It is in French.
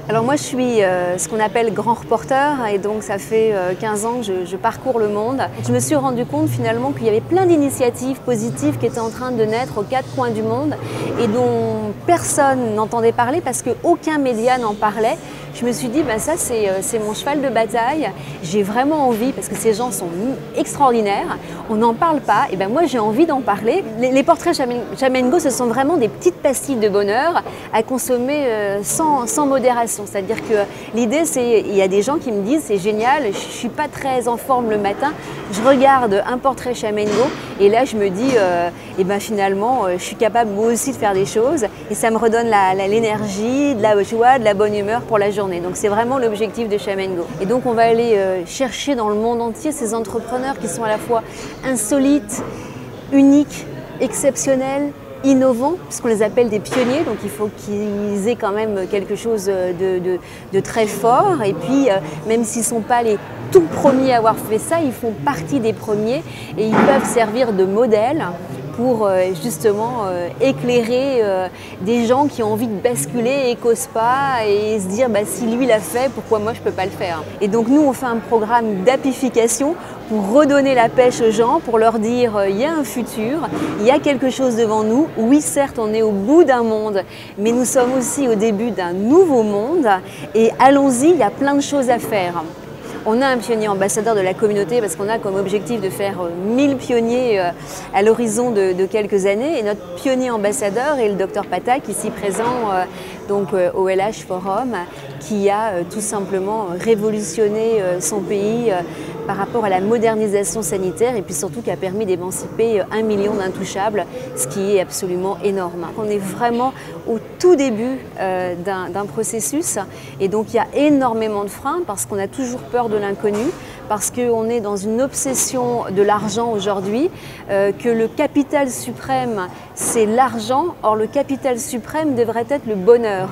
Alors moi je suis ce qu'on appelle grand reporter et donc ça fait 15 ans que je parcours le monde. Je me suis rendu compte finalement qu'il y avait plein d'initiatives positives qui étaient en train de naître aux quatre coins du monde et dont personne n'entendait parler parce qu'aucun média n'en parlait. Je me suis dit ça c'est mon cheval de bataille, j'ai vraiment envie parce que ces gens sont extraordinaires, on n'en parle pas et moi j'ai envie d'en parler. Les portraits Chamen Go ce sont vraiment des petites pastilles de bonheur à consommer sans modération. C'est-à-dire que l'idée, c'est, il y a des gens qui me disent c'est génial, je ne suis pas très en forme le matin, je regarde un portrait Chamen Go et là je me dis finalement je suis capable moi aussi de faire des choses et ça me redonne l'énergie, de la joie, de la bonne humeur pour la journée. Donc c'est vraiment l'objectif de Chamen Go. Et donc on va aller chercher dans le monde entier ces entrepreneurs qui sont à la fois insolites, uniques, exceptionnels, innovants, puisqu'on les appelle des pionniers, donc il faut qu'ils aient quand même quelque chose de très fort. Et puis, même s'ils ne sont pas les tout premiers à avoir fait ça, ils font partie des premiers et ils peuvent servir de modèle pour justement éclairer des gens qui ont envie de basculer et qu'osent pas et se dire si lui l'a fait, pourquoi moi je ne peux pas le faire. Et donc nous on fait un programme d'apification pour redonner la pêche aux gens, pour leur dire il y a un futur, il y a quelque chose devant nous. Oui certes on est au bout d'un monde, mais nous sommes aussi au début d'un nouveau monde et allons-y, il y a plein de choses à faire. On a un pionnier ambassadeur de la communauté parce qu'on a comme objectif de faire 1000 pionniers à l'horizon de quelques années. Et notre pionnier ambassadeur est le Dr Patak, ici présent au LH Forum, qui a tout simplement révolutionné son pays par rapport à la modernisation sanitaire et puis surtout qui a permis d'émanciper 1 million d'intouchables, ce qui est absolument énorme. On est vraiment au tout début d'un processus et donc il y a énormément de freins parce qu'on a toujours peur de l'inconnu, parce qu'on est dans une obsession de l'argent aujourd'hui, que le capital suprême c'est l'argent, or le capital suprême devrait être le bonheur.